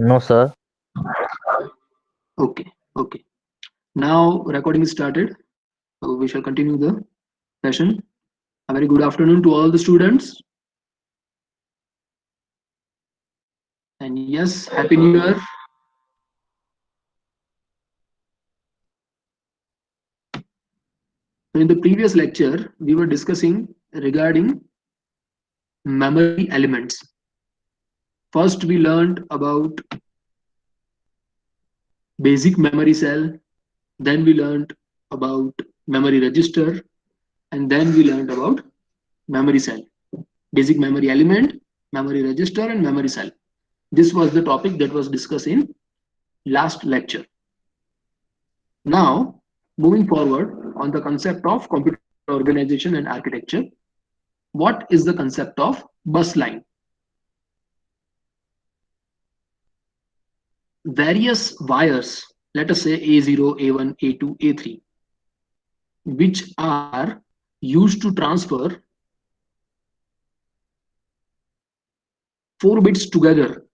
No, sir. Okay, okay. Now recording is started. So we shall continue the session. A very good afternoon to all the students. And yes, Happy New Year. So in the previous lecture, we were discussing regarding memory elements. First, we learned about basic memory cell. Then we learned about memory register. And then we learned about memory cell. Basic memory element, memory register, and memory cell. This was the topic that was discussed in last lecture. Now, moving forward on the concept of computer organization and architecture, what is the concept of bus line? Various wires, let us say A0, A1, A2, A3, which are used to transfer 4 bits together,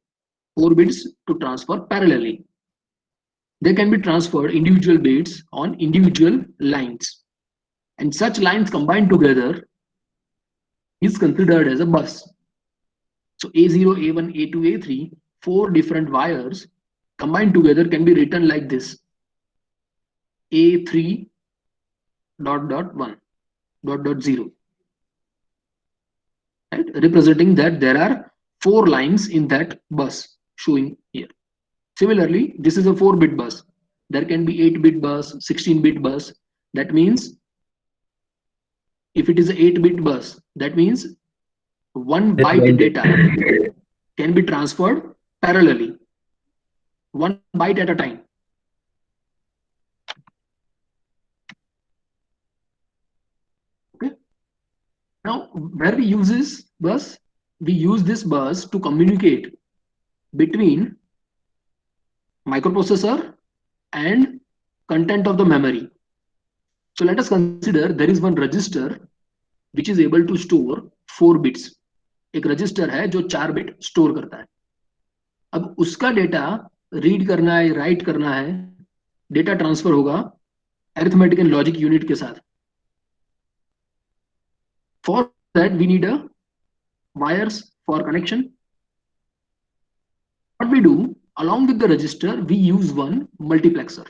4 bits to transfer parallelly. They can be transferred individual bits on individual lines, and such lines combined together is considered as a bus. So A0, A1, A2, A3, 4 different wires combined together can be written like this: A3 dot dot 1 dot dot 0, right? Representing that there are 4 lines in that bus showing here. Similarly, this is a 4-bit bus. There can be 8-bit bus, 16-bit bus. That means if it is an 8-bit bus, that means one This byte one. data can be transferred parallelly, 1 byte at a time. Okay. Now, where we use this bus, we use this bus to communicate between microprocessor and content of the memory. So let us consider there is one register which is able to store 4 bits. एक register है जो 4 bit store करता है. अब उसका data read करना है, write करना है, डेटा ट्रांसफर होगा अरिथमेटिक एंड लॉजिक यूनिट के साथ. For that we need a wires for connection. What we do, along with the register, we use one multiplexer.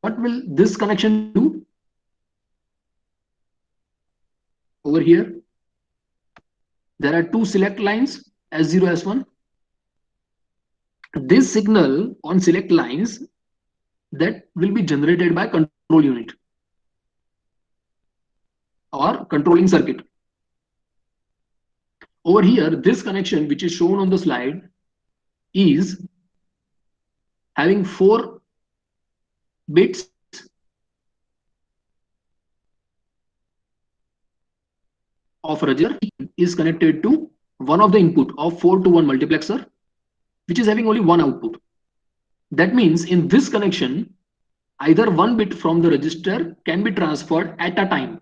What will this connection do? Over here, there are 2 select lines, S0, S1. This signal on select lines that will be generated by control unit or controlling circuit. Over here, this connection which is shown on the slide is having 4 bits of register is connected to one of the input of 4 to 1 multiplexer, which is having only one output. That means in this connection, either 1 bit from the register can be transferred at a time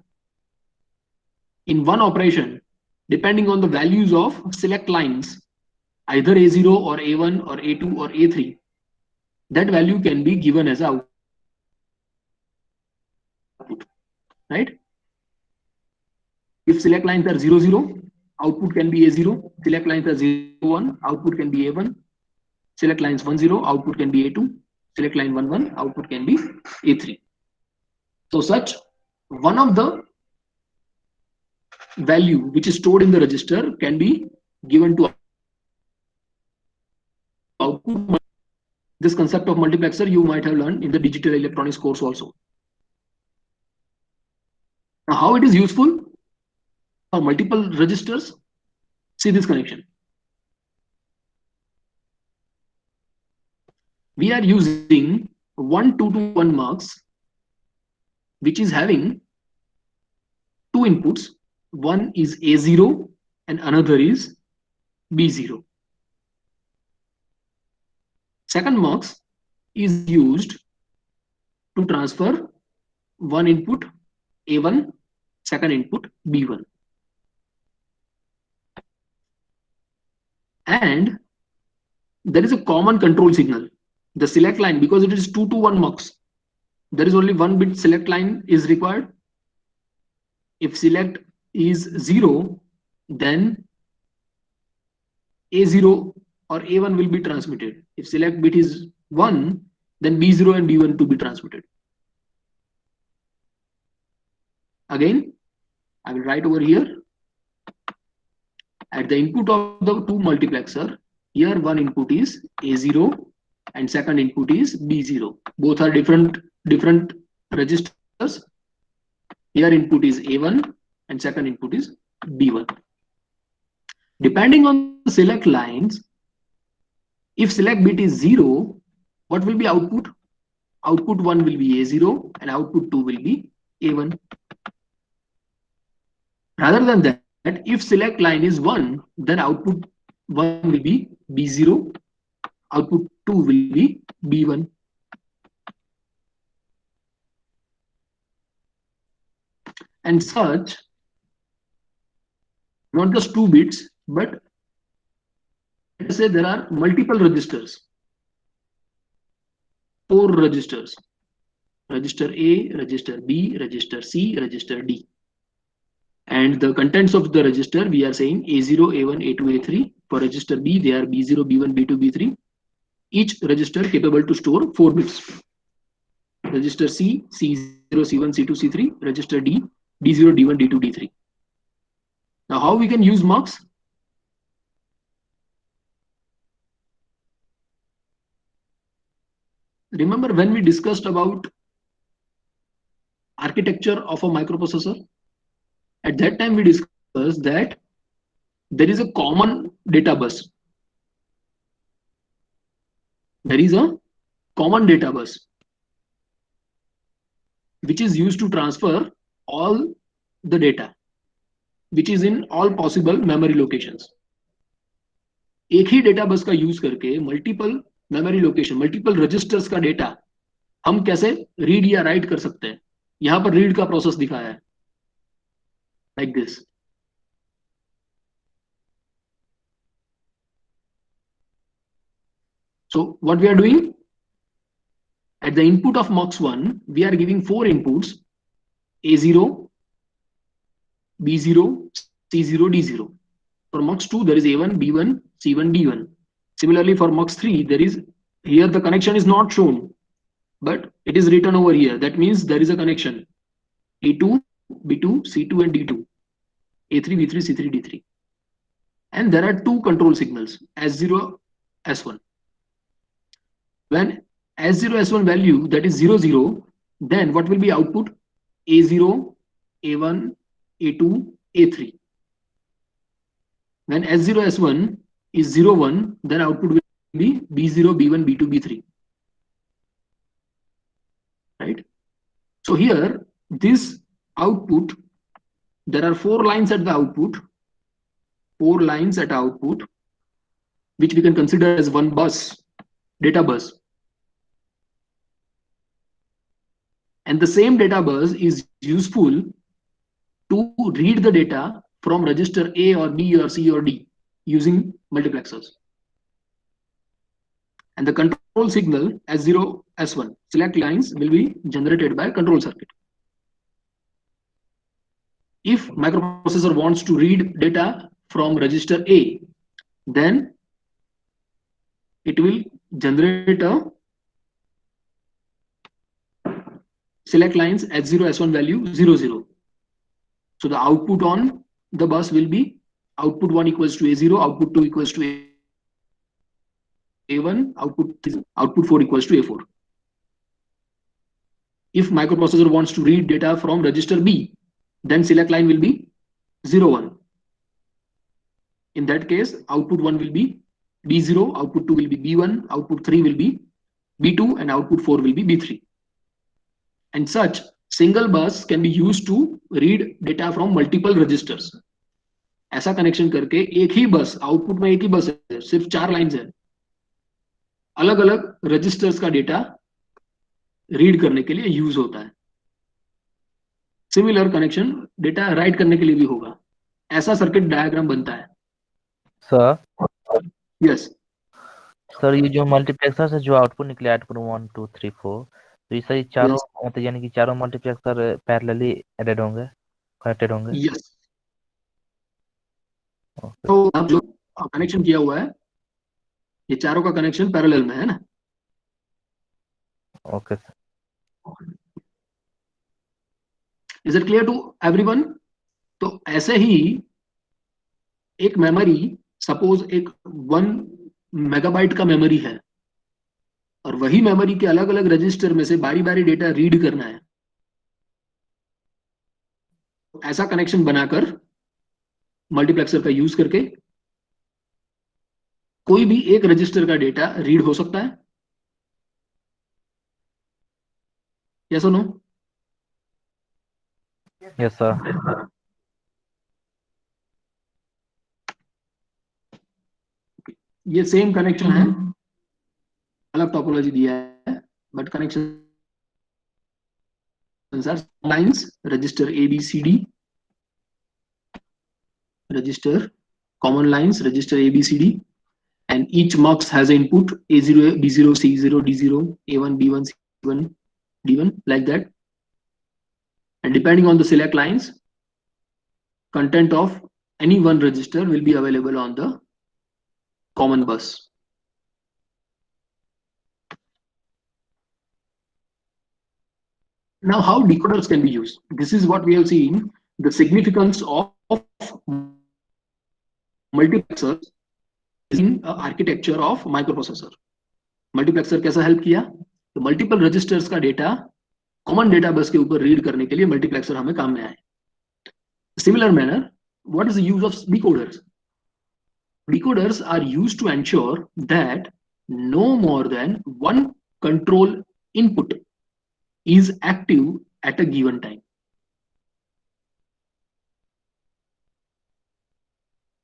in one operation, depending on the values of select lines, either A0 or A1 or A2 or A3. That value can be given as output, right? If select lines are 0, 0, output can be A0. Select lines are 0, 1, output can be A1. Select lines 1, 0, output can be A2. Select line 1, 1, output can be A3. So such one of the value which is stored in the register can be given to output. This concept of multiplexer you might have learned in the digital electronics course also. Now, how it is useful for multiple registers? See this connection. We are using 1 to 1 mux, which is having 2 inputs. One is A0 and another is B0. Second mux is used to transfer one input A1, second input B1. and there is a common control signal. The select line, because it is 2 to 1 mux, there is only one bit select line is required. If select is 0, then A0 or A1 will be transmitted. If select bit is 1, then B0 and B1 to be transmitted. Again, I will write over here. At the input of the two multiplexer, here one input is A0 and second input is B0. Both are different registers. Here input is A1 and second input is B1. Depending on the select lines, if select bit is 0, what will be output? Output 1 will be A0 and output 2 will be A1. Rather than that, if select line is 1, then output 1 will be B0, output 2 will be B1. And such, not just 2 bits, but let's say there are multiple registers, 4 registers, register A, register B, register C, register D. And the contents of the register, we are saying A0, A1, A2, A3. For register B, they are B0, B1, B2, B3. Each register capable to store 4 bits. Register C, C0, C1, C2, C3. Register D, D0, D1, D2, D3. Now, how we can use mux? Remember when we discussed about architecture of a microprocessor? At that time, we discussed that there is a common data bus. There is a common data bus which is used to transfer all the data, which is in all possible memory locations. एक ही data bus का use करके multiple memory location, multiple registers का data हम कैसे read या right कर सकते हैं. यहां पर रीड का प्रोसेस दिखाया है, like this. So what we are doing at the input of mux1, we are giving 4 inputs: A0, B0, C0, D0. For mux2 there is A1, B1, C1, D1. Similarly for mux3 there is, here the connection is not shown, but it is written over here. That means there is a connection: A2, B2, C2 and D2, A3, B3, C3, D3. And there are 2 control signals, S0, S1. When S0, S1 value, that is 0, 0, then what will be output? A0, A1, A2, A3. When S0, S1 is 0, 1, then output will be B0, B1, B2, B3. Right? So here, this output, there are 4 lines at the output, 4 lines at output, which we can consider as one bus, data bus. And the same data bus is useful to read the data from register A or B or C or D using multiplexers. And the control signal S0, S1, select lines will be generated by control circuit. If microprocessor wants to read data from register A, then it will generate a select lines S0, S1 value 0, 0. So the output on the bus will be output 1 equals to A0, output 2 equals to A1, output 4 equals to A4. If microprocessor wants to read data from register B, then select line will be 0, 1. In that case, output 1 will be B0, output 2 will be B1, output 3 will be B2, and output 4 will be B3. And such single bus can be used to read data from multiple registers. ऐसा connection करके एक ही बस, output में एक ही बस है, सिर्फ 4 lines है, अलग अलग रजिस्टर्स का डेटा रीड करने के लिए यूज होता है. सिमिलर कनेक्शन डेटा राइट करने के लिए भी होगा. ऐसा सर्किट डायग्राम बनता है. सर यस सर ये जो मल्टीप्लेक्सर से जो आउटपुट निकले, आउटपुट 1 2 3 4, तो ये सही चारों यस मतलब यानी कि चारों मल्टीप्लेक्सर पैरेलली एडेड होंगे, कनेक्टेड होंगे? यस। ओके तो अब जो कनेक्शन किया हुआ है, ये चारों का कनेक्शन पैरेलल में है ना। Okay sir. Is it clear to everyone? तो ऐसे ही एक मेमोरी, सपोज एक 1 मेगाबाइट का मेमोरी है, और वही मेमोरी के अलग अलग रजिस्टर में से बारी बारी डेटा रीड करना है। ऐसा कनेक्शन बनाकर मल्टीप्लेक्सर का यूज करके कोई भी एक रजिस्टर का डेटा रीड हो सकता है। यस और नो? Yes sir. ये सेम कनेक्शन है, अलग टोपोलॉजी दिया है, but connection are lines, register A B C D, register common lines, register A B C D, and each mux has an input A0 B0 C0 D0 A1 B1 C1 D1, like that. And depending on the select lines, content of any one register will be available on the common bus. Now, how decoders can be used? This is what we have seen, the significance of multiplexers in architecture of microprocessor. Multiplexer कैसा help किया? तो multiple registers का data common data bus के ऊपर read करने के लिए multiplexer हमें काम में आए। Similar manner, what is the use of decoders? Decoders are used to ensure that no more than one control input is active at a given time.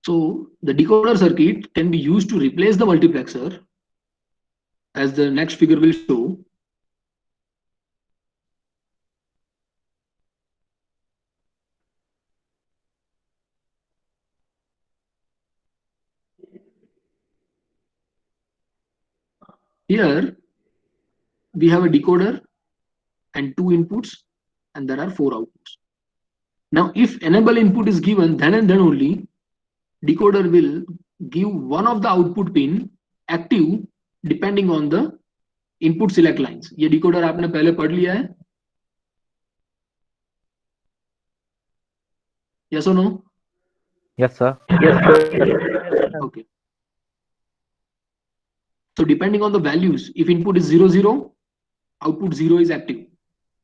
So the decoder circuit can be used to replace the multiplexer, as the next figure will show. Here we have a decoder and 2 inputs, and there are 4 outputs. Now, if enable input is given, then and then only decoder will give one of the output pin active depending on the input select lines. ये decoder आपने पहले पढ़ लिया है? Yes or no? Yes sir. Okay. So depending on the values, if input is 0 0, output 0 is active.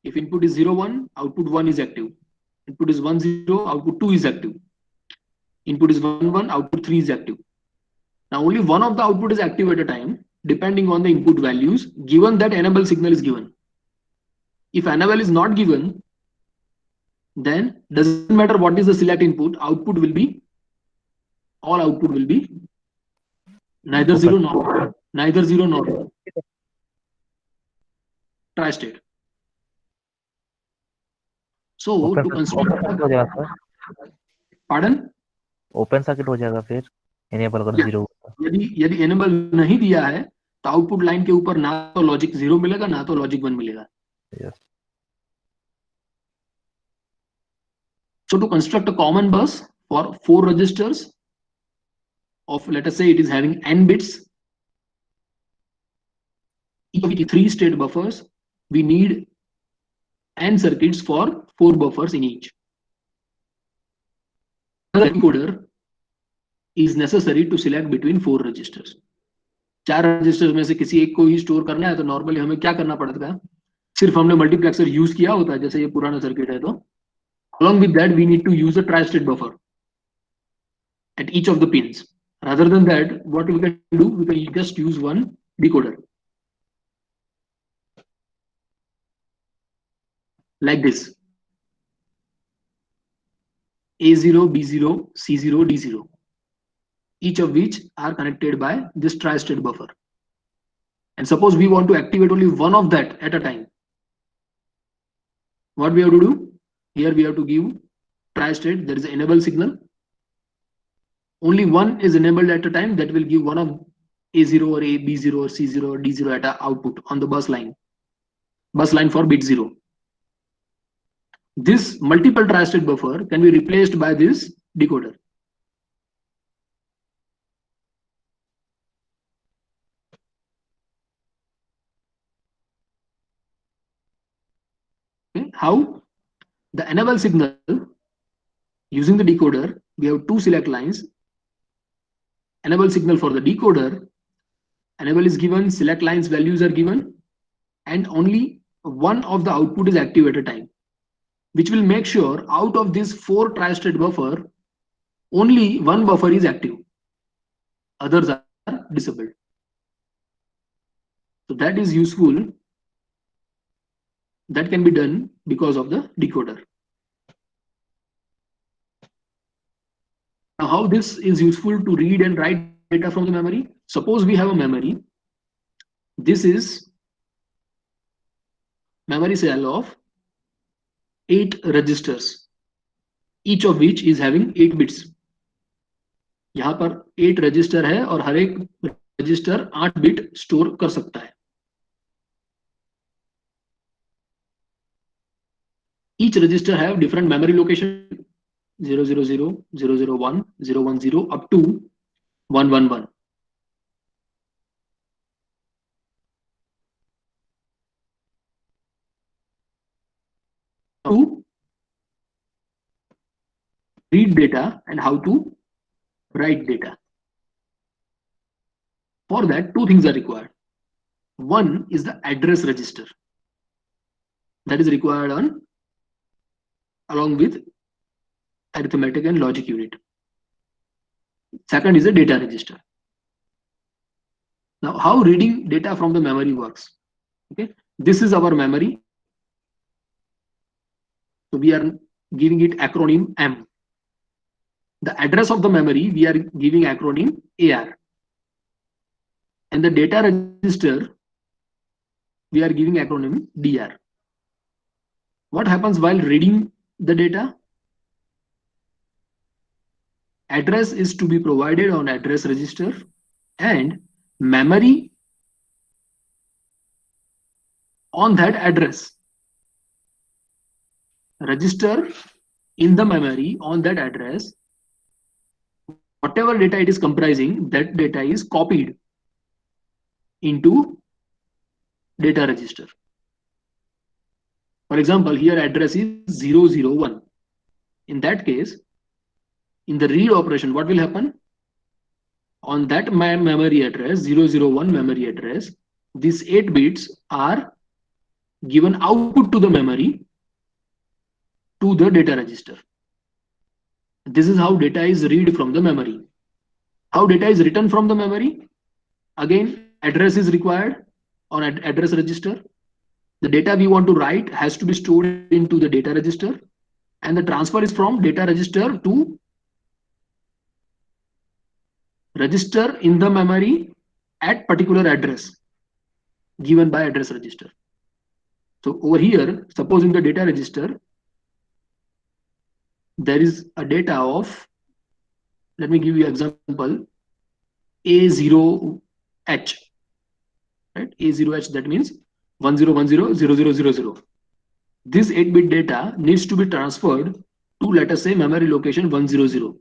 If input is 0 1, output 1 is active. Input is 1 0, output 2 is active. Input is 1 1, output 3 is active. Now only one of the output is active at a time, depending on the input values, given that enable signal is given. If enable is not given, then doesn't matter what is the select input, output will be, all output will be neither open 0 nor neither 0 nor tri-state. So open to construct, circuit हो जाएगा sir. pardon, open circuit हो जाएगा फिर enable अगर या 0 होगा। यदि enable नहीं दिया है तो आउटपुट लाइन के ऊपर ना तो लॉजिक 0 मिलेगा ना तो लॉजिक 1 मिलेगा। Yes So to construct a common bus for 4 registers of, let us say it is having n bits, each of which 3 state buffers, we need n circuits for 4 buffers in each. The encoder is necessary to select between 4 registers. 4 registers में से किसी एक को ही store करना है तो normally हमें क्या करना पड़ता है? सिर्फ हमने मल्टीप्लेक्सर यूज किया होता है, जैसे ये पुराना सर्किट है, तो along with that we need to use a tri-state buffer at each of the pins. Rather than that, what we can do, we can just use one decoder like this: A0 B0 C0 D0, each of which are connected by this tri-state buffer. And suppose we want to activate only one of that at a time, what we have to do? Here we have to give tri-state, there is an enable signal. only one is enabled at a time, that will give one of A0 or A, B0 or C0 or D0 at a output on the bus line for bit 0. This multiple tri-state buffer can be replaced by this decoder. Okay. How? The enable signal, using the decoder, we have two select lines. Enable signal for the decoder, enable is given, select lines values are given, and only one of the output is active at a time, which will make sure out of this 4 tri-state buffer, only one buffer is active, others are disabled. So that is useful, that can be done because of the decoder. Now, how this is useful to read and write data from the memory? Suppose we have a memory. This is memory cell of 8 registers, each of which is having 8 bits. यहाँ पर 8 register है और हर एक register 8 bit store कर सकता है. Each register have different memory location, 000, 001, 010 up to 111. To read data and how to write data. For that, two things are required. One is the address register, that is required along with arithmetic and logic unit. Second is the data register. Now, how reading data from the memory works? Okay, this is our memory. So we are giving it acronym M. The address of the memory, we are giving acronym AR. And the data register, we are giving acronym DR. What happens while reading the data? Address is to be provided on address register, and memory on that address. Register in the memory on that address, whatever data it is comprising, that data is copied into data register. For example, here address is 001. In that case, in the read operation, what will happen? On that memory address, 001 memory address, these 8 bits are given output to the memory to the data register. This is how data is read from the memory. How data is written from the memory? Again, address is required on address register. The data we want to write has to be stored into the data register, and the transfer is from data register to register in the memory at particular address given by address register. So over here, suppose in the data register, there is a data of, let me give you example, A0H, right? A0H, that means 10100000. This 8-bit data needs to be transferred to, let us say, memory location 100.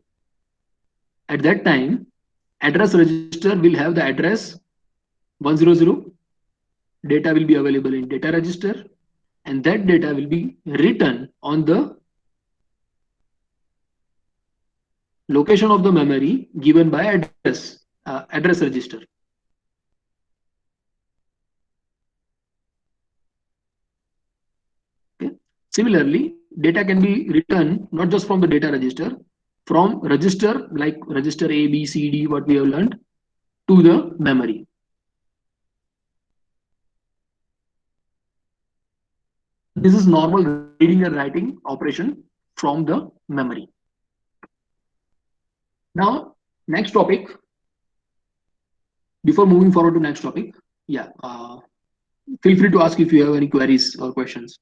At that time, address register will have the address 100. Data will be available in data register, and that data will be written on the location of the memory given by address register. Okay. Similarly, data can be written not just from the data register, from register like register A, B, C, D, what we have learned, to the memory. This is normal reading and writing operation from the memory. Now, next topic. Before moving forward to next topic, yeah, feel free to ask if you have any queries or questions.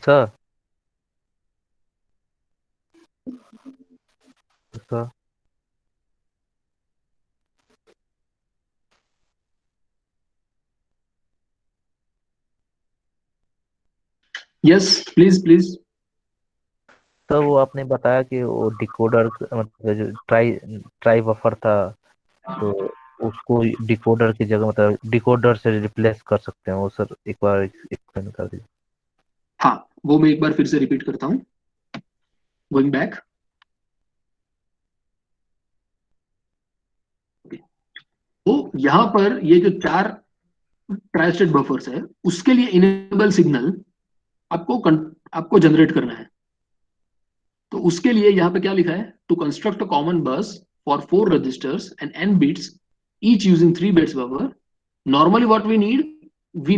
Sir, sir, Yes, please. Sir वो आपने बताया कि वो decoder मतलब जो try try buffer था, तो उसको डिकोडर की जगह मतलब डिकोडर से रिप्लेस कर सकते हैं वो, सर एक बार एक्सप्लेन कर दीजिए। हाँ, वो मैं एक बार फिर से रिपीट करता हूँ, गोइंग बैक। तो यहाँ पर ये जो 4 ट्राई स्टेट बफर्स है, उसके लिए इनेबल सिग्नल आपको जनरेट करना है। तो उसके लिए यहाँ पे क्या लिखा है, to construct a common bus for 4 registers and n bits each using 3 bits buffer. Normally what we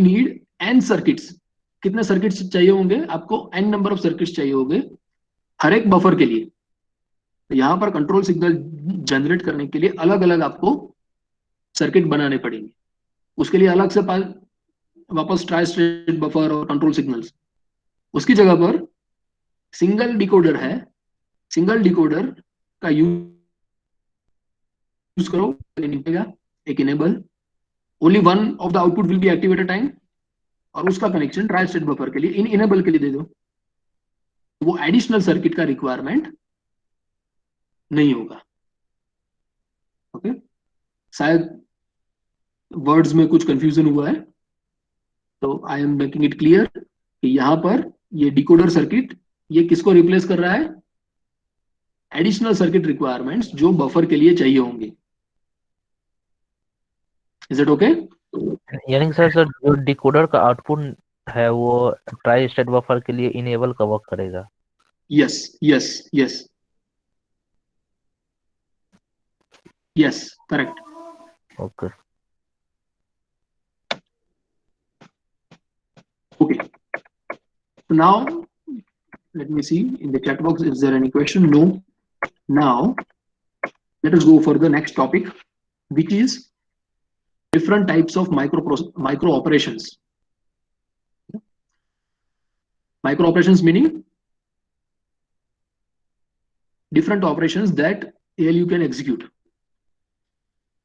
need n circuits. कितने सर्किट्स चाहिए होंगे आपको? n नंबर ऑफ सर्किट्स चाहिए होंगे हर एक बफर के लिए। तो यहाँ पर कंट्रोल सिग्नल जनरेट करने के लिए अलग अलग आपको सर्किट बनाने पड़ेंगे। उसके लिए अलग से वापस ट्राई स्टेट बफर और कंट्रोल सिग्नल्स। उसकी जगह पर सिंगल डिकोडर है, सिंगल डिकोडर का यूज करो, एक enable, only one of the output will be active at a time, और उसका कनेक्शन ट्राई स्टेट बफर के लिए इन इनेबल के लिए दे दो। वो एडिशनल सर्किट का रिक्वायरमेंट नहीं होगा। ओके, शायद वर्ड्स में कुछ कंफ्यूजन हुआ है, तो I am making it clear कि यहाँ पर ये डिकोडर सर्किट ये किसको रिप्लेस कर रहा है? एडिशनल सर्किट रिक्वायरमेंट्स जो बफर के लिए चाहिए होंगे। Is it okay? यानी कि सर जो डिकोडर का आउटपुट है वो ट्राई स्टेट बफर के लिए इनेबल का वर्क करेगा। Yes yes yes yes, correct. Okay. Okay, so now let me see in the chat box, is there any question? No. Now let us go for the next topic, which is different types of micro operations. Micro operations meaning different operations that ALU can execute.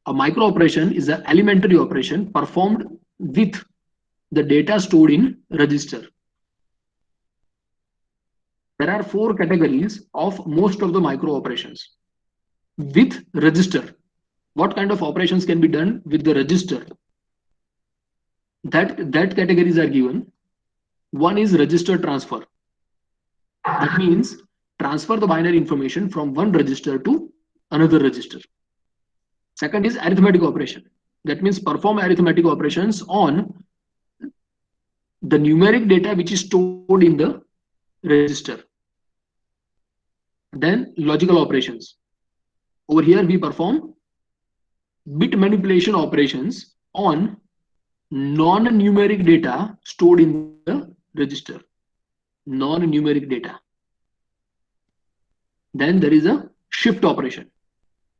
A micro operation is an elementary operation performed with the data stored in register. There are 4 categories of most of the micro operations. With register, what kind of operations can be done with the register? That categories are given. One is register transfer. That means transfer the binary information from one register to another register. Second is arithmetic operation. That means perform arithmetic operations on the numeric data which is stored in the register. Then logical operations. Over here we perform bit manipulation operations on non-numeric data stored in the register. Non-numeric data. Then there is a shift operation.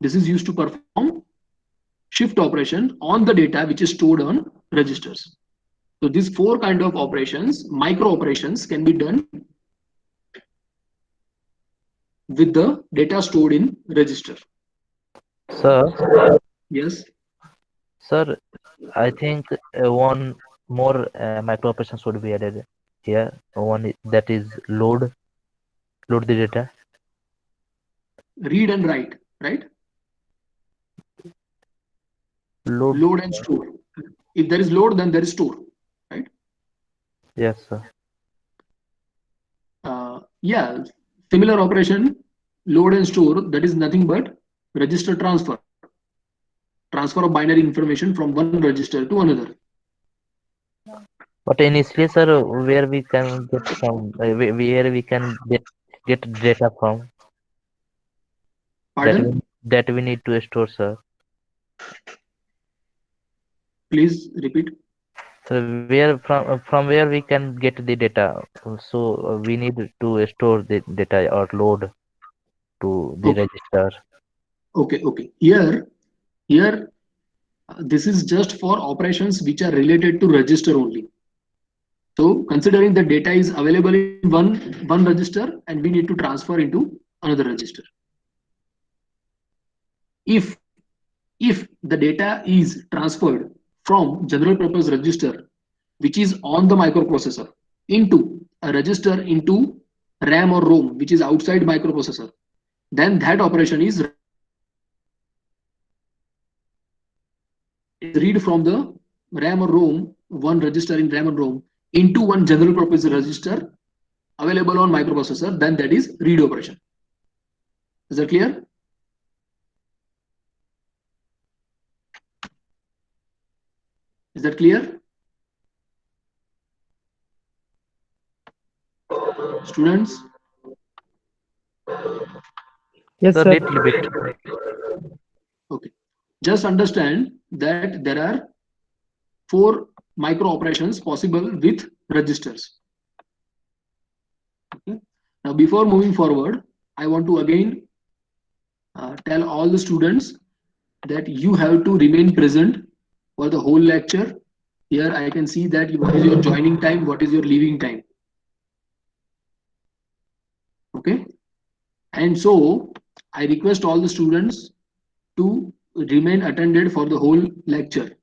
This is used to perform shift operation on the data which is stored on registers. So these 4 kind of operations, micro operations, can be done with the data stored in register. Sir, Yes. sir, I think one more micro operation should be added here. That is load the data. Read and write, right? Load and store. If there is load, then there is store, right? Yes, sir. Yeah, similar operation, load and store, that is nothing but register transfer. Transfer of binary information from one register to another. But initially, sir, where we can get from, where we can get data from Pardon? that we need to store, sir. Please repeat. So where from where we can get the data. So we need to store the data or load to the Okay, register. okay. Here, this is just for operations which are related to register only. So considering the data is available in one register and we need to transfer into another register. If if the data is transferred from general purpose register which is on the microprocessor into a register into RAM or ROM which is outside microprocessor, then that operation is read from the RAM or ROM, one register in RAM or ROM into one general purpose register available on microprocessor, then that is read operation. Is that clear? Is that clear? Students? Yes, Sir, sir. little bit. Okay. Just understand that there are 4 micro operations possible with registers. Okay. Now, before moving forward, I want to again tell all the students that you have to remain present for the whole lecture. Here I can see that what is your joining time, what is your leaving time. Okay. And so I request all the students to remain attended for the whole lecture.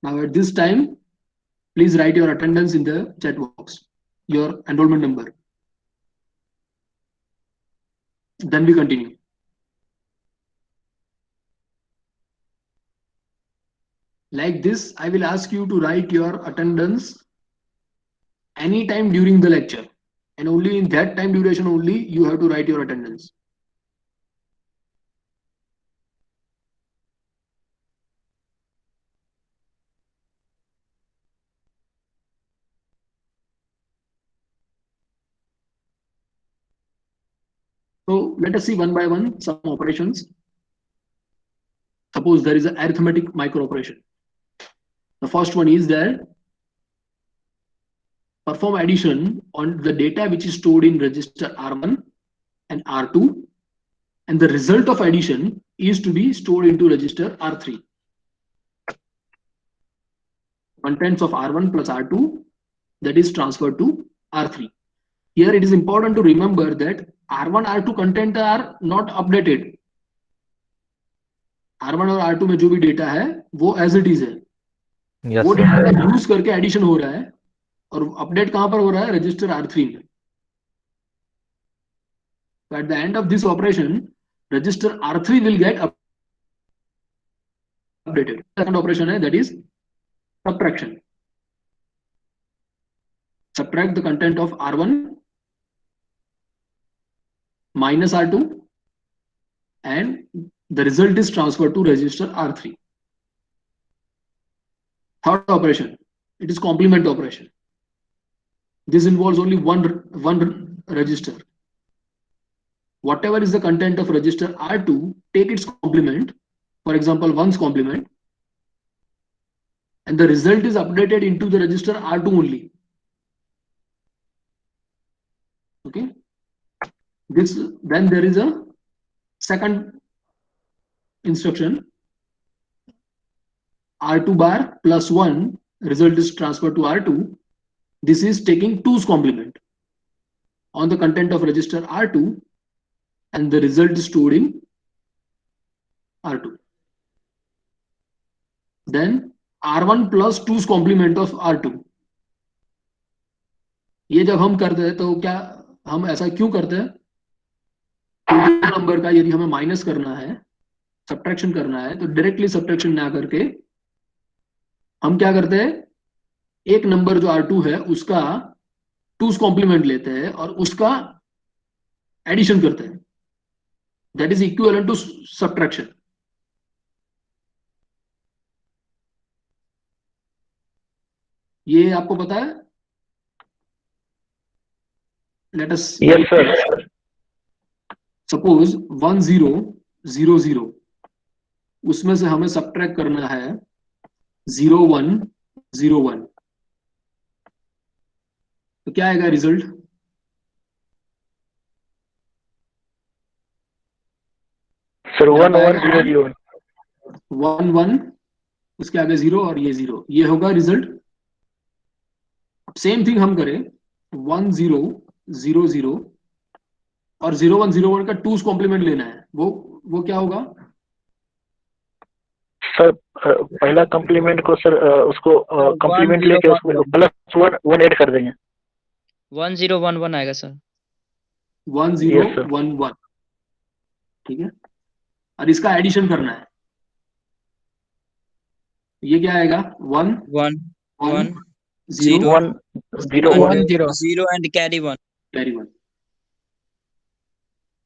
Now at this time, please write your attendance in the chat box, your enrollment number. Then we continue. Like this, I will ask you to write your attendance anytime during the lecture. And only in that time duration only you have to write your attendance. So let us see one by one some operations. Suppose there is an arithmetic micro operation. The first one is that perform addition on the data which is stored in register R1 and R2, and the result of addition is to be stored into register R3. Contents of R1 plus R2 that is transferred to R3. Here it is important to remember that R1 R2 content are not updated. R1 और R2 में जो भी data है वो as it is है. Yes, वो sir. Data का use करके एडिशन हो रहा है और अपडेट कहां पर हो रहा है रजिस्टर R3 में. So at the end of this operation, register R3 will get updated. Second operation है that is subtraction. Subtract the content of R1 minus R2 and the result is transferred to register R3. Third operation, it is complement operation. This involves only one register. Whatever is the content of register R2, take its complement, for example, 1's complement, and the result is updated into the register R2 only. Okay. Then there is a second instruction, R2 bar plus 1, result is transferred to R2. This is taking 2's complement on the content of register R2 and the result is stored in R2. Then R1 plus 2's complement of R2. ये जब हम करते हैं तो क्या हम ऐसा क्यों करते हैं? नंबर का यदि हमें माइनस करना है, सब्ट्रैक्शन करना है, तो डायरेक्टली सब्ट्रैक्शन ना करके हम क्या करते हैं, एक नंबर जो R2 है उसका 2's कॉम्प्लीमेंट लेते हैं और उसका एडिशन करते हैं. That is equivalent to subtraction. ये आपको पता है? Let us Yes, sir. Suppose 1 0 0 0, उसमें से हमें सब्ट्रैक्ट करना है 0 1 0 1, तो क्या आएगा रिजल्ट? Sir, 1100. 1 1, उसके आगे 0 और ये 0, ये होगा रिजल्ट. सेम थिंग हम करें 1 0 0 0 और 0 1 0 1 का 2's कॉम्प्लीमेंट लेना है, वो क्या होगा? सर पहला कॉम्प्लीमेंट को सर उसको कॉम्प्लीमेंट लेके उसमें प्लस वन ऐड कर देंगे। 1011 आएगा सर। 1 0 1 1, ठीक है। और इसका एडिशन करना है, ये क्या आएगा? 1 1 1 0 1 0 1 0 एंड कैरी 1। Carry 1,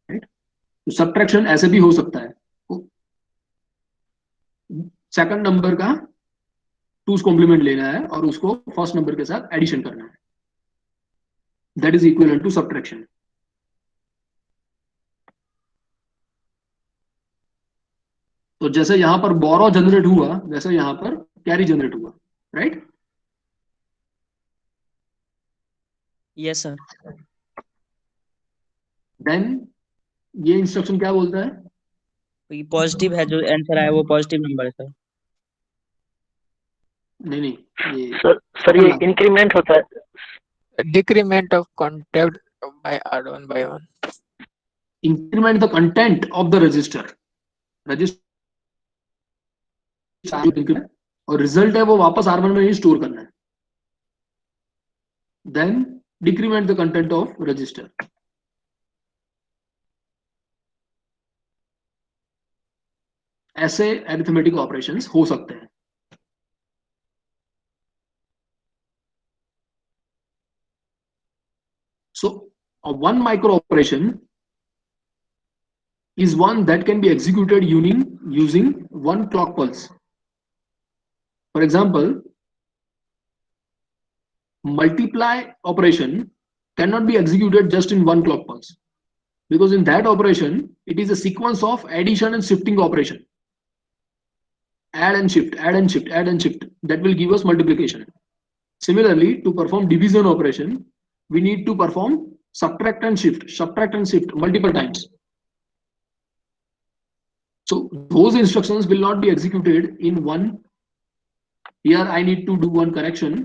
right. तो सब्ट्रैक्शन ऐसे भी हो सकता है, सेकंड नंबर का 2's कॉम्प्लीमेंट लेना है और उसको फर्स्ट नंबर के साथ एडिशन करना है, that is equivalent to subtraction. तो जैसे यहां पर बोरो जनरेट हुआ वैसे यहां पर कैरी जनरेट हुआ, राइट? Yes sir. देन ये इंस्ट्रक्शन क्या बोलता है? ये पॉजिटिव है, जो आंसर आया वो पॉजिटिव नंबर है सर। नहीं, ये सर ये इंक्रीमेंट होता है। Decrement of content by add one by one. Increment the content of the register और रिजल्ट है वो वापस R1 में ही स्टोर करना है। Then decrement the content of register. ऐसे अरिथमेटिक ऑपरेशंस हो सकते हैं। So a one micro operation is one that can be executed using one clock pulse. For example, multiply operation cannot be executed just in one clock pulse, because in that operation it is a sequence of addition and shifting operation. Add and shift, add and shift, add and shift, that will give us multiplication. Similarly, to perform division operation, we need to perform subtract and shift multiple times. So those instructions will not be executed in one. Here I need to do one correction.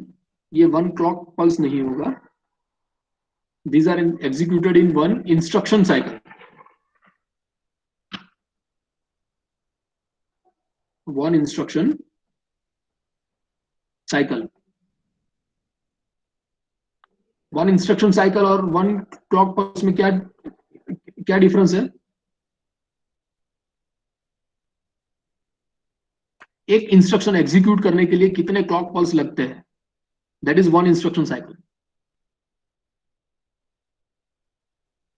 ये one clock pulse नहीं होगा. These are executed in one instruction cycle. One instruction cycle. One instruction cycle और one clock pulse में क्या difference है? एक instruction execute करने के लिए कितने क्लॉक पल्स लगते हैं? That is one instruction cycle,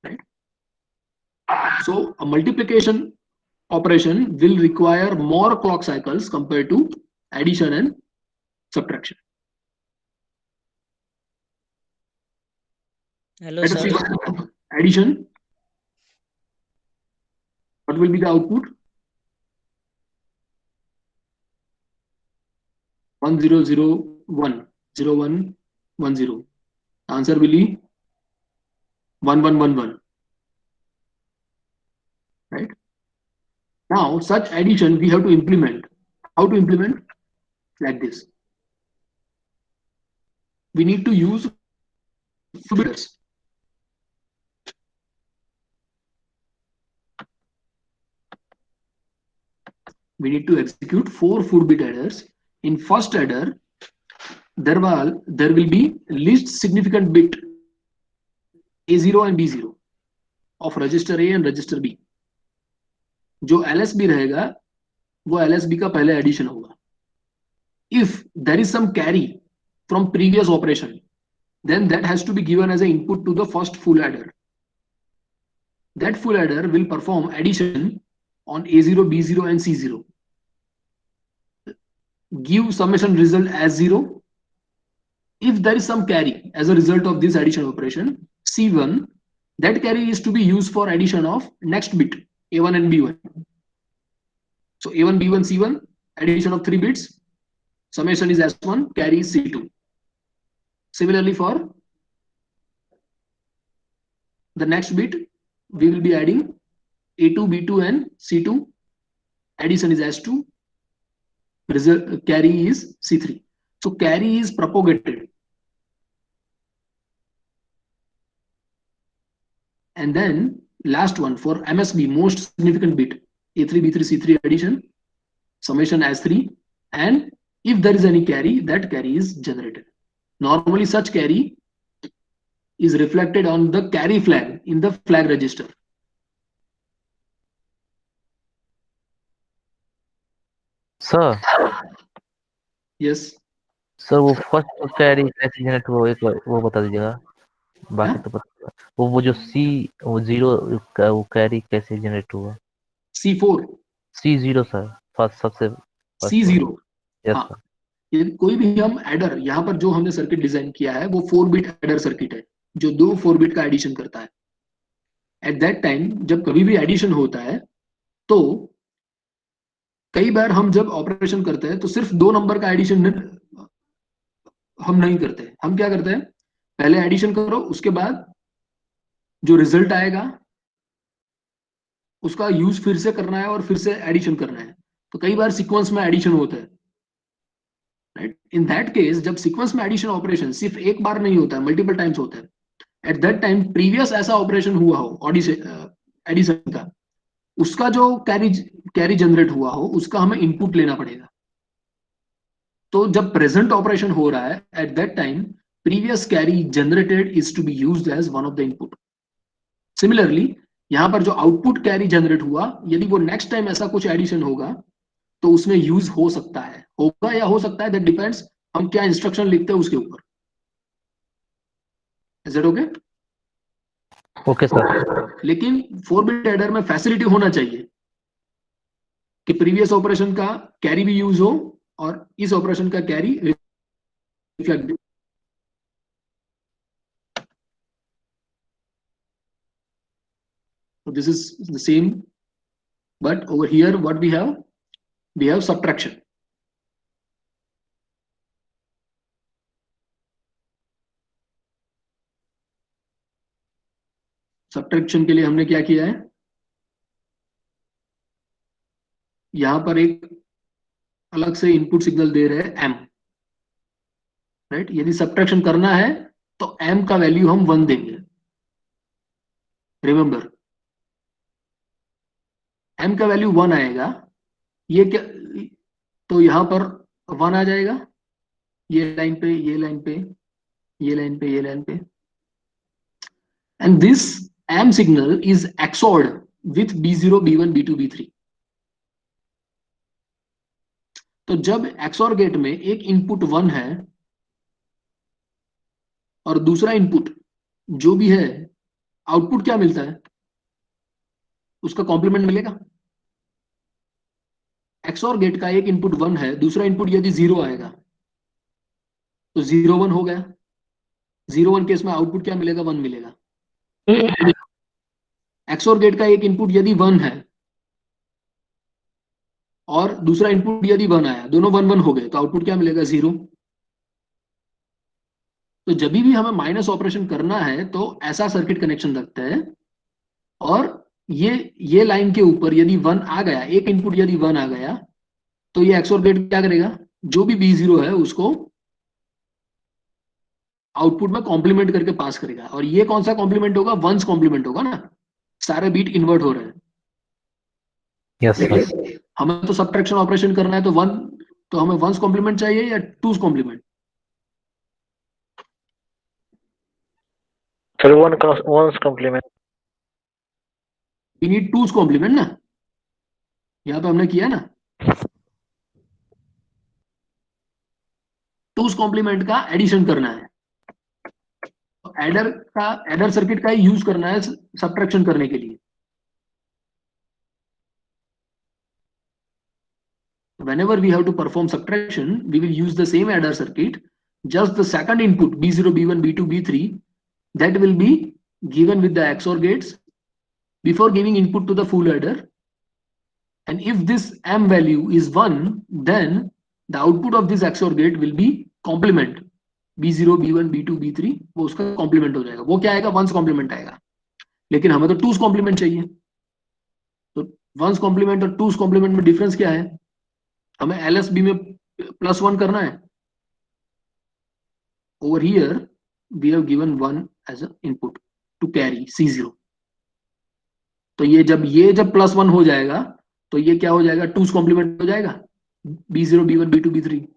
right? So a multiplication operation will require more clock cycles compare to addition and subtraction. Hello sir. Addition, what will be the output? 1 0 0 1 0 1 1 0. Answer will be 1 1 1 1. Right? Now, such addition we have to implement. How to implement? Like this. We need to use figures. We need to execute 4 4-bit adders. In first adder, there will be least significant bit A0 and B0 of register A and register B. जो LSB रहेगा वो LSB का पहले addition होगा. If there is some carry from previous operation, then that has to be given as an input to the first full adder. That full adder will perform addition on A0, B0 and C0. Give summation result as 0. If there is some carry as a result of this addition operation, C1, that carry is to be used for addition of next bit, A1 and B1. So A1, B1, C1, addition of 3 bits, summation is S1, carry is C2. Similarly for the next bit, we will be adding A2, B2 and C2, addition is S2, result carry is C3. So carry is propagated and then last one for MSB, most significant bit, A3 B3 C3 addition, summation as3, and if there is any carry, that carry is generated. Normally such carry is reflected on the carry flag in the flag register. Sir Yes. Sir वो first carry कैसे generate हुआ एक बार वो बता दीजिएगा, बाकी हाँ? तो पता। वो जो सी वो जीरो वो कैरी कैसे जनरेट हुआ? C4 C0 सर, फर्स्ट सबसे फर्स्ट वाला। C0 यस हाँ, सर। ये कोई भी हम एडर, यहाँ पर जो हमने सर्किट डिजाइन किया है वो 4 बिट एडर सर्किट है जो 2 4 बिट का एडिशन करता है। एट दैट टाइम जब कभी भी एडिशन होता है तो कई बार हम जब ऑपरेशन करते हैं तो सिर्फ 2 नंबर का एडिशन हम नहीं करते। हम क्या करते हैं, पहले एडिशन करो, उसके बाद जो रिजल्ट आएगा उसका यूज फिर से करना है और फिर से एडिशन करना है। तो कई बार सीक्वेंस में एडिशन होता है, राइट। इन दैट केस जब सीक्वेंस में एडिशन ऑपरेशन सिर्फ एक बार नहीं होता है, मल्टीपल टाइम्स होता है, एट दैट टाइम प्रीवियस ऐसा ऑपरेशन हुआ हो एडिशन का, उसका जो कैरी जनरेट हुआ हो उसका हमें इनपुट लेना पड़ेगा। तो जब प्रेजेंट ऑपरेशन हो रहा है at that time previous carry generated is to be used as one of the input. Similarly यहां पर जो आउटपुट कैरी जनरेट हुआ, यदि वो नेक्स्ट टाइम ऐसा कुछ एडिशन होगा तो उसमें यूज हो सकता है, होगा या हो सकता है, दैट डिपेंड्स हम क्या इंस्ट्रक्शन लिखते हैं उसके ऊपर। Is it okay? Okay sir. लेकिन 4 बिट एडर में फैसिलिटी होना चाहिए कि प्रीवियस ऑपरेशन का कैरी भी यूज हो और इस ऑपरेशन का carry reflect. So this is the same, but over here what we have subtraction. Subtraction के लिए हमने क्या किया है, यहां पर एक अलग से इनपुट सिग्नल दे रहे हैं m, राइट। यदि सब्ट्रैक्शन करना है तो m का वैल्यू हम 1 देंगे। रिमेंबर m का वैल्यू 1 आएगा, ये क्या, तो यहां पर 1 आ जाएगा, ये लाइन पे, ये लाइन पे, ये लाइन पे, ये लाइन पे, and this m signal is XORed with B0 B1 B2 B3। तो जब XOR गेट में एक इनपुट 1 है और दूसरा इनपुट जो भी है, आउटपुट क्या मिलता है, उसका कॉम्प्लीमेंट मिलेगा। XOR गेट का एक इनपुट 1 है, दूसरा इनपुट यदि 0 आएगा तो 0 1 हो गया। 0 1 केस में आउटपुट क्या मिलेगा, 1 मिलेगा। XOR गेट का एक इनपुट यदि 1 है और दूसरा इनपुट यदि 1 आया, दोनों 1 1 हो गए, तो आउटपुट क्या मिलेगा, 0। तो जब भी हमें माइनस ऑपरेशन करना है तो ऐसा सर्किट कनेक्शन रखते हैं, और ये लाइन के ऊपर यदि 1 आ गया, एक इनपुट यदि 1 आ गया, तो ये XOR गेट क्या करेगा, जो भी B0 है उसको आउटपुट में कॉम्प्लीमेंट करके पास करेगा। और ये कौन सा कॉम्प्लीमेंट होगा, वंस कॉम्प्लीमेंट होगा ना, सारे बीट इन्वर्ट हो रहे हैं। Yes sir. हमें तो सब्ट्रैक्शन ऑपरेशन करना है, तो हमें वंस कॉम्प्लीमेंट चाहिए या two's complement? Sir one's complement. We need two's complement ना, यहां पे हमने किया ना। टूस कॉम्प्लीमेंट का एडिशन करना है, तो एडर सर्किट का ही यूज करना है सब्ट्रैक्शन करने के लिए। Whenever we have to perform subtraction, we will use the same adder circuit, just the second input B0 B1 B2 B3 that will be given with the XOR gates before giving input to the full adder, and if this m value is 1, then the output of this XOR gate will be complement B0 B1 B2 B3, वो उसका complement हो जाएगा। वो क्या आएगा, once complement आएगा। लेकिन हमें तो टूस कॉम्प्लीमेंट चाहिए, तो वंस कॉम्प्लीमेंट और टूस कॉम्प्लीमेंट में डिफरेंस क्या है, हमें LSB में +1 करना है। Over here we have given 1 as an input to carry C0, तो ये जब +1 हो जाएगा तो ये क्या हो जाएगा, 2's कॉम्प्लीमेंट हो जाएगा, B0 B1 B2 B3,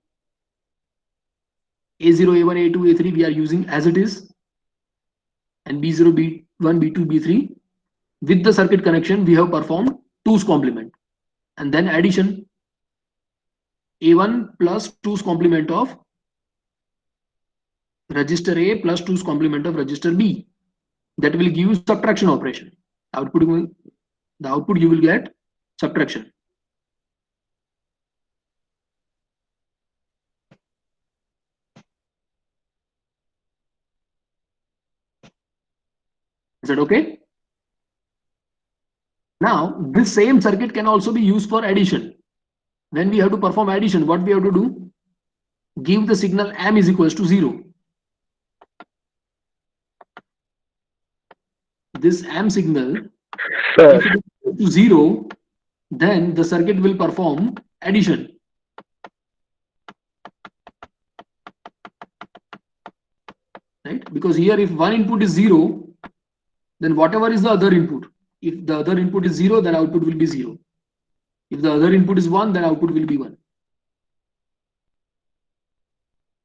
A0 A1 A2 A3 we are using as it is, and B0 B1 B2 B3 with the circuit connection we have performed 2's complement, and then addition A1 plus 2's complement of register A plus 2's complement of register B, that will give you subtraction operation. The output you will get subtraction. Is that okay? Now this same circuit can also be used for addition. When we have to perform addition, what we have to do? Give the signal M is equals to 0. This M signal, sir if it is equal to 0, then the circuit will perform addition. Right? Because here if one input is 0, then whatever is the other input, if the other input is 0, then output will be 0. If the other input is 1, then output will be 1.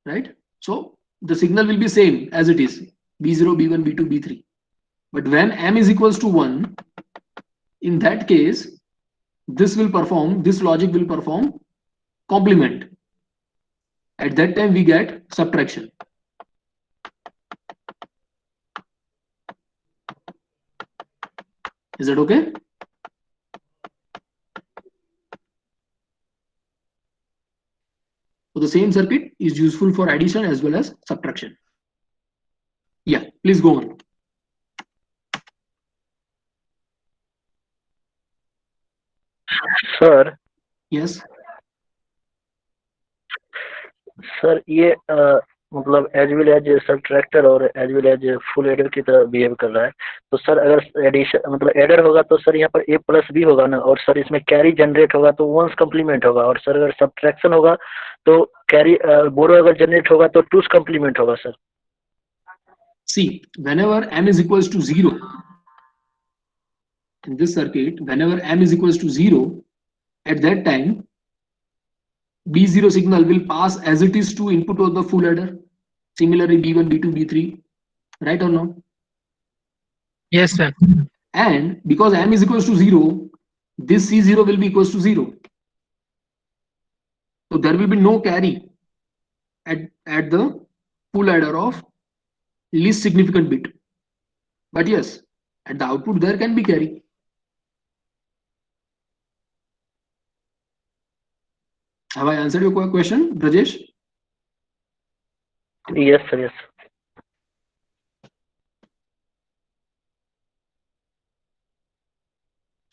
Right? So the signal will be same as it is, B0, B1, B2, B3. But when M is equals to 1, in that case, this logic will perform complement. At that time we get subtraction. Is that okay? So the same circuit is useful for addition as well as subtraction. Yeah, please go on. Sir Yes. Sir ये मतलब as well as subtractor और as well as full adder की तरह behave कर रहा है। तो sir अगर एडिशन मतलब एडर होगा तो सर यहाँ पर ए प्लस भी होगा ना, और सर इसमें कैरी जनरेट होगा तो वंस कम्प्लीमेंट होगा, और सर अगर सब्ट्रैक्शन होगा तो कैरी बोरो अगर जनरेट होगा तो टूस कम्प्लीमेंट होगा sir. See, whenever M is equals to 0, in this circuit, whenever M is equals to 0, at that time, B0 signal will pass as it is to input of the full adder. Similarly, B1, B2, B3, right or no? Yes, sir. And because M is equals to 0, this C0 will be equals to 0. So there will be no carry at the full adder of least significant bit. But yes, at the output there can be carry. Have I answered your question, Brajesh? Yes sir yes.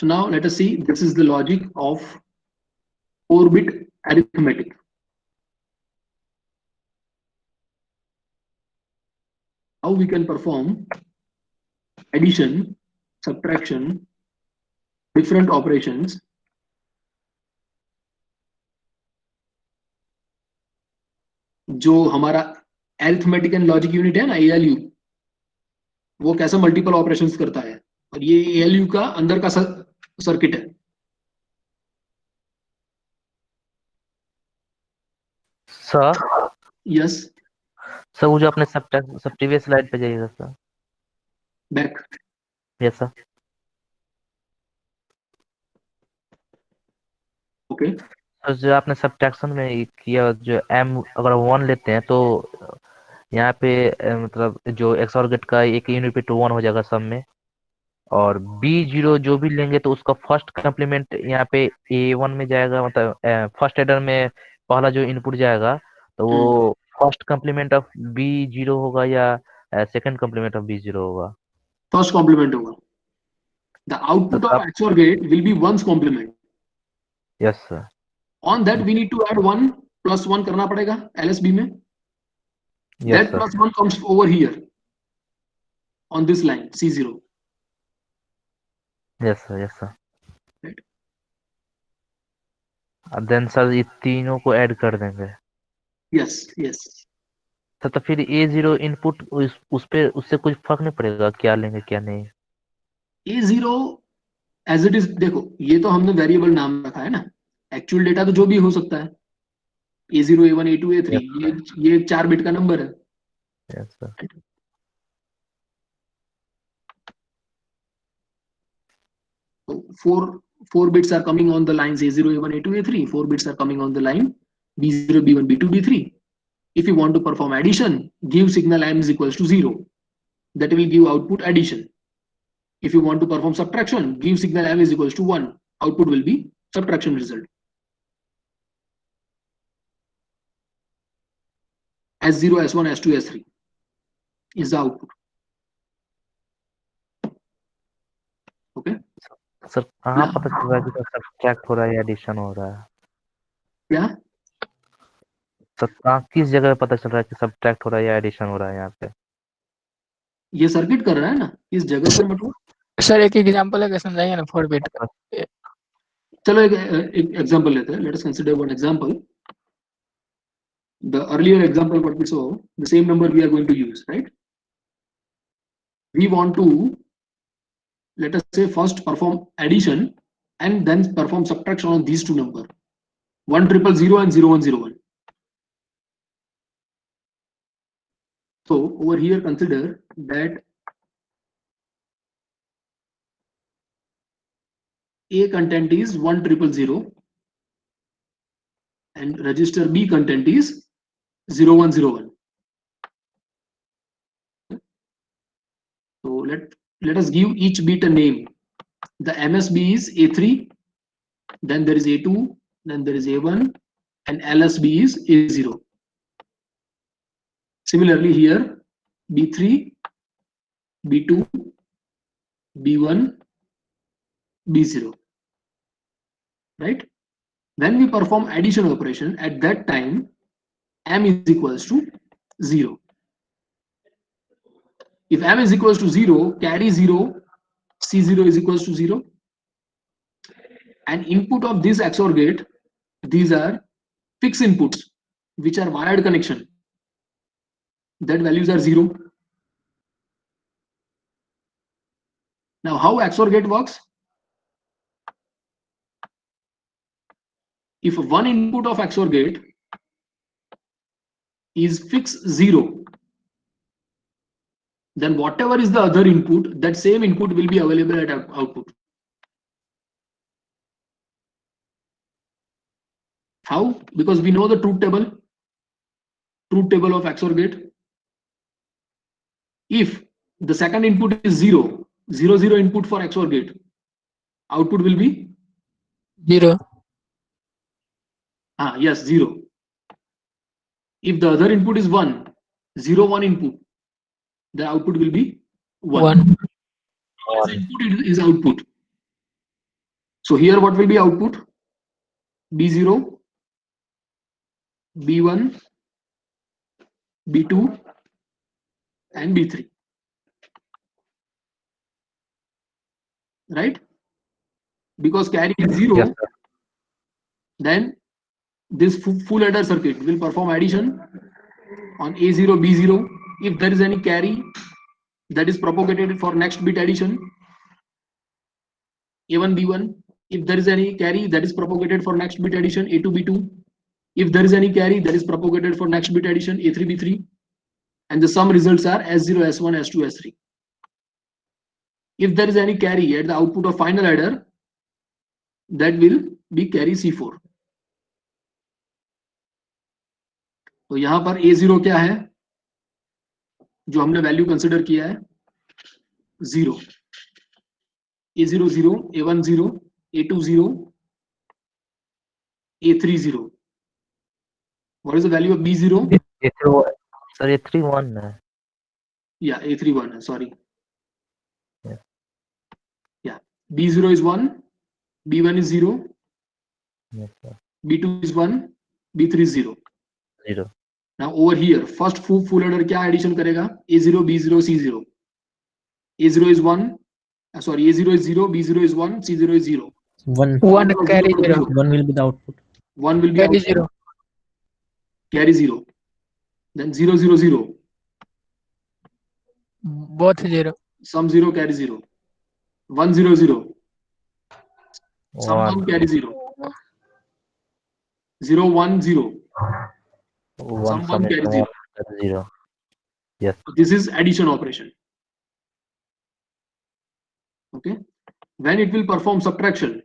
So now let us see, this is the logic of 4-bit arithmetic. How we can perform addition, subtraction, different operations जो हमारा arithmetic and logic unit है ना, ALU, वो कैसा multiple operations करता है, और ये ALU का अंदर का सर्किट है। सर यस सर वो जो अपने सब प्रीवियस स्लाइड पे जाइएगा sir. Back. Yes sir. Okay sir जो आपने सब्ट्रैक्शन में किया, जो m अगर 1 लेते हैं तो यहाँ पे मतलब जो XOR गेट का एक यूनिट पे 1 हो जाएगा सब में, और B0 जो भी लेंगे तो उसका फर्स्ट कम्प्लीमेंट यहाँ पे A1 में जाएगा, मतलब फर्स्ट एडर में पहला जो इनपुट जाएगा तो वो फर्स्ट कम्प्लीमेंट ऑफ B0 होगा या सेकंड कम्प्लीमेंट ऑफ B0 होगा? फर्स्ट कॉम्प्लीमेंट होगा। The output of XOR gate will be one's complement. Yes sir. On that we need to add 1 + 1 करना पड़ेगा LSB में। Yes That sir. +1 comes over here on this line C0. Yes sir yes sir. Right. Then sir ये तीनों को add कर देंगे। Yes, yes. Sir तो फिर A0 इनपुट उस पे उससे कुछ फर्क नहीं पड़ेगा क्या लेंगे क्या नहीं? A0 एज इट इज देखो, ये तो हमने वेरिएबल नाम रखा है ना, एक्चुअल डेटा तो जो भी हो सकता है, A0 A1 A2 A3, ये 4 बिट का नंबर है। Yes sir. So four bits are coming on the lines A0 A1 A2 A3, 4 bits are coming on the line B0 B1 B2 B3. If you want to perform addition, give signal M is equals to 0. That will give output addition. If you want to perform subtraction, give signal M is equals to 1. Output will be subtraction result. S0, S1, S2, S3 is the output. Okay. Sir कहाँ पता चल रहा है कि subtract हो रहा है या एडिशन हो रहा है? क्या सर कहाँ किस जगह पता चल रहा है कि सब्ट्रैक्ट हो रहा है या एडिशन हो रहा है यहाँ पे? ये सर्किट कर रहा है ना, इस जगह पर मतलब। सर एक एग्जांपल है समझाइए ना 4 बिट का। चलो एक एग्जांपल लेते हैं. Let us consider one example. The earlier example what we saw, the same number we are going to use, right? We want to, let us say, first perform addition and then perform subtraction on these two numbers, 1000 and 0101. So over here consider that A content is 1000 and register B content is 0101. So let us give each bit a name. The MSB is A3, then there is A2, then there is A1, and LSB is A0. Similarly here, B3, B2, B1, B0, right? When we perform addition operation, at that time, M is equals to 0. If M is equals to 0, carry 0, C0 is equals to 0. And input of this XOR gate, these are fixed inputs, which are wired connection. That values are 0. Now, how XOR gate works? If one input of XOR gate is fixed 0, then whatever is the other input, that same input will be available at output. How? Because we know the truth table of XOR gate. If the second input is 0, 0, 0 input for XOR gate, output will be 0. Yes, 0. If the other input is 1, 0, 1 input, the output will be 1. This input is output. So here what will be output? B0, B1, B2, and B3. Right? Because carry is 0, Yes, sir. then this full adder circuit will perform addition on A0, B0. If there is any carry that is propagated for next bit addition, A1, B1. If there is any carry that is propagated for next bit addition, A2, B2. If there is any carry that is propagated for next bit addition, A3, B3. And the sum results are S0, S1, S2, S3. If there is any carry at the output of final adder, that will be carry C4. तो यहां पर A0 क्या है, जो हमने value consider किया है 0. A0 0, A1 0, A2 0, A3 0. What is the value of B0? Sir ये 3 1 है. Yeah, A3 1. Sorry. Yeah. Yeah. B0 is 1, B1 is 0, Yes, sir. B2 is 1, B3 is 0. 0. Now over here, first full adder क्या addition करेगा? A0, B0, C0. A0 is 1, sorry, A0 is 0, B0 is 1, C0 is 0. 1 carry 0. 1 will be the output. 1 will be Carry output. 0. Carry 0. Then 0, 0, 0. Both 0. Sum 0, carry 0. 1, 0, 0. Someone 1 carry 0. 0 1 0. 1 Someone summation carry 1 0. carry 0. Yes. This is addition operation. Okay. When it will perform subtraction,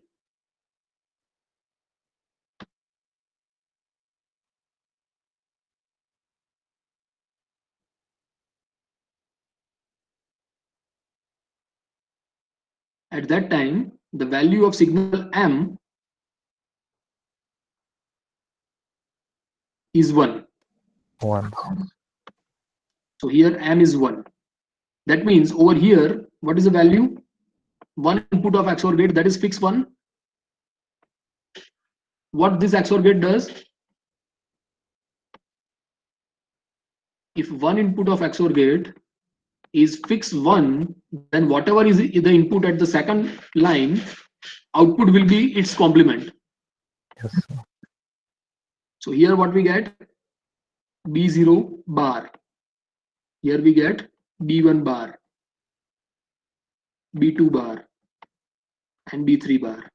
at that time the value of signal M is 1. 1. So here M is 1. That means over here, what is the value? One input of XOR gate, that is fixed 1. What this XOR gate does, if one input of XOR gate is fixed 1, then whatever is the input at the second line, output will be its complement. Yes. So here what we get, B0 bar. Here we get B1 bar, B2 bar, and B3 bar.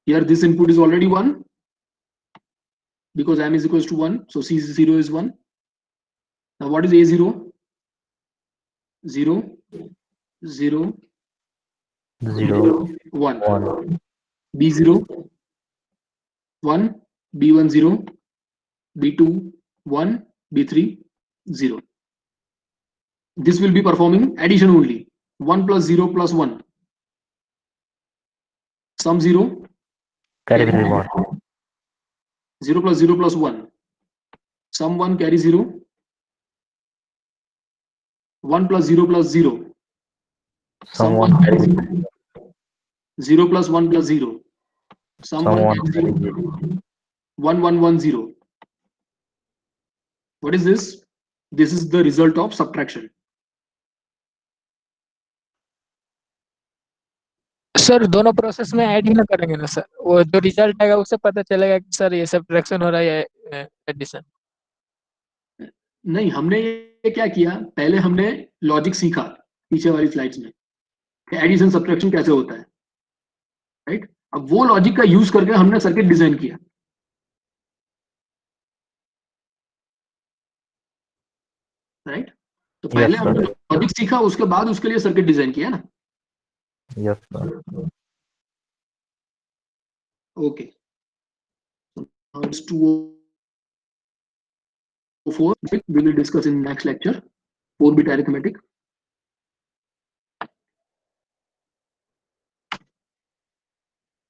Here this input is already 1 because M is equals to 1. So C0 is 1. Now what is A0? 0, 0, 0 1. 1. B0, 1, B1 0, B2 1, B3 0. This will be performing addition only. 1 plus 0 plus 1. Sum 0. Carry Carry 1. 0 plus 0 plus 1. Sum 1 carry 0. 1 plus 0 plus 0. Sum 1 carry 0. 0 plus 1 plus 0. Sum 1 carry 0. 1 1 1 0. What is this? This is the result of subtraction. Sir दोनों process में add ही ना करेंगे ना sir, वो जो result आएगा उससे पता चलेगा कि सर ये सब्ट्रैक्शन हो रहा है या एडिशन। नहीं, हमने ये क्या किया, पहले हमने लॉजिक सीखा पीछे वाली स्लाइड्स में, एडिशन सब्ट्रैक्शन कैसे होता है, राइट। अब वो लॉजिक का यूज करके हमने सर्किट डिजाइन किया, राइट। तो पहले हमने लॉजिक सीखा, उसके बाद उसके लिए सर्किट डिजाइन किया ना। Yes, sir. Okay. Now it's 204. We will discuss in next lecture 4-bit arithmetic.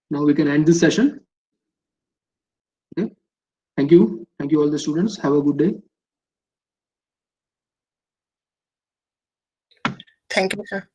Now we can end this session. Okay. Thank you. Thank you all the students. Have a good day. Thank you, sir.